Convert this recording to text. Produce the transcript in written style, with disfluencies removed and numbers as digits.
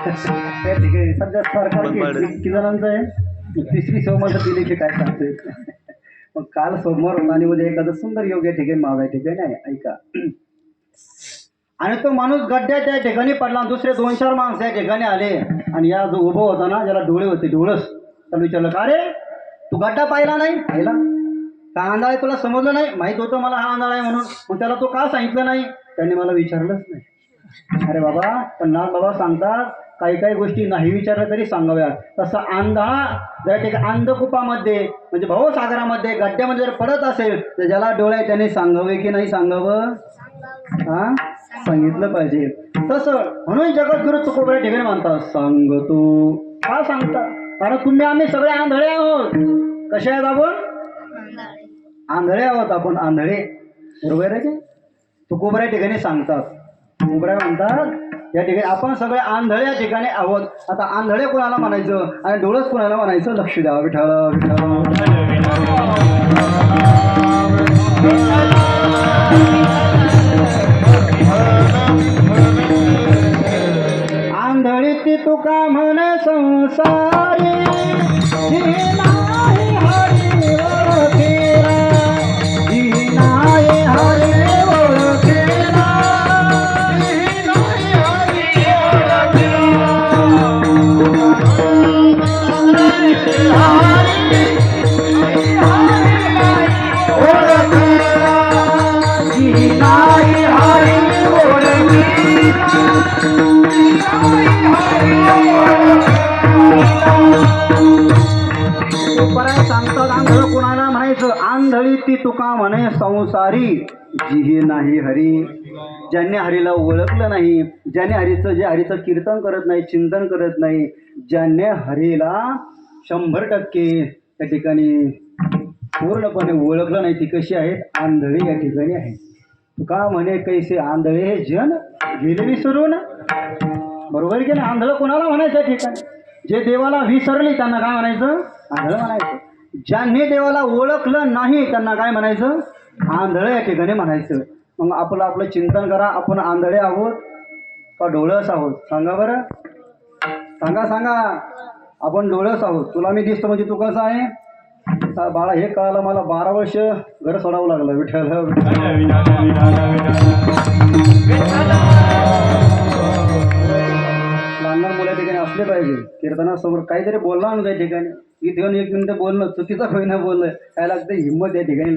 त्या ठिकाणी सध्या सरकार किती जणांचं आहे, तिसरी सोमवार दिली की काय सांगते. मग काल सोमवार होता आणि उद्या एखादं सुंदर योग या ठिकाणी माझ्या ठिकाणी आहे. ऐका, आणि तो माणूस गड्ड्याच्या ठिकाणी पडला. दुसरे 2-4 माणसं या ठिकाणी आले आणि या जो उभं होता ना, ज्याला डोळे होते डोळस, त्याला विचारलं, का रे तू गड्डा पाहिला नाही? पाहिला. का आंधळा आहे तुला समजलं नाही? माहित होतं मला हा आंधळा आहे म्हणून. मग त्याला तो का सांगितलं नाही? त्यांनी मला विचारलंच नाही. अरे बाबा, पण नाथ बाबा सांगतात काही काही गोष्टी नाही विचारल्या तरी सांगाव्या. तसं आंधळा जर ठिकाणी अंधकुपामध्ये म्हणजे भवसागरामध्ये गड्ड्यामध्ये जर पडत असेल तर ज्याला डोळे आहे त्याने सांगावे की नाही सांगावं? हा, सांगितलं पाहिजे. तसं म्हणून जगद्गुरु तुकोबऱ्या ठिकाणी म्हणतात, सांगतो. का सांगतात? कारण तुम्ही आम्ही सगळे आंधळे आहोत. कसे आहेत आपण? आंधळे आहोत आपण, आंधळे. बरोबर आहे का? तुकोबऱ्या ठिकाणी सांगतात. तुकोबऱ्या म्हणतात या ठिकाणी आपण सगळे आंधळे या ठिकाणी आहोत. आता आंधळे कोणाला म्हणायचं आणि डोळस कोणाला म्हणायचं? लक्ष द्या. विठ्ठल आंधळी ती तुका म्हणे संसारी, जी नाही हरी ओळखेला, जी नाही हरी ओळखेला, जी नाही हरी सांगतात आंधळ कोणाला म्हणायचं? आंधळी ती तुका म्हणे संसारी, जी नाही हरी. ज्याने हरीला ओळखलं नाही, ज्याने हरीचं कीर्तन करत नाही, चिंतन करत नाही, ज्याने हरीला 100% त्या ठिकाणी पूर्णपणे ओळखलं नाही, ती कशी आहेत? आंधळी या ठिकाणी आहे. तुका म्हणे कैसे आंधळे हे जन गेले विसरून. बरोबर की नाही? आंधळ कोणाला म्हणायचं ठिकाणी? जे देवाला विसरले त्यांना काय म्हणायचं? आंधळ म्हणायचं. ज्यांनी देवाला ओळखलं नाही त्यांना काय म्हणायचं? आंधळ या ठिकाणी म्हणायचं. मग आपलं चिंतन करा. आपण आंधळे आहोत का डोळस आहोत? सांगा बरं, सांगा. आपण डोळस आहोत. तुला मी दिसतो म्हणजे तू कसं आहे? बाळा, हे कळालं मला. 12 वर्ष घर सोडावं लागलं. विठ्ठल लहान मुला ठिकाणी असले पाहिजे. कीर्तनासमोर काहीतरी बोलला ना त्या ठिकाणी. इथे येऊन 1 मिनिट बोलणं चुकीचं होईना बोललं काय लागतं? हिंमत या ठिकाणी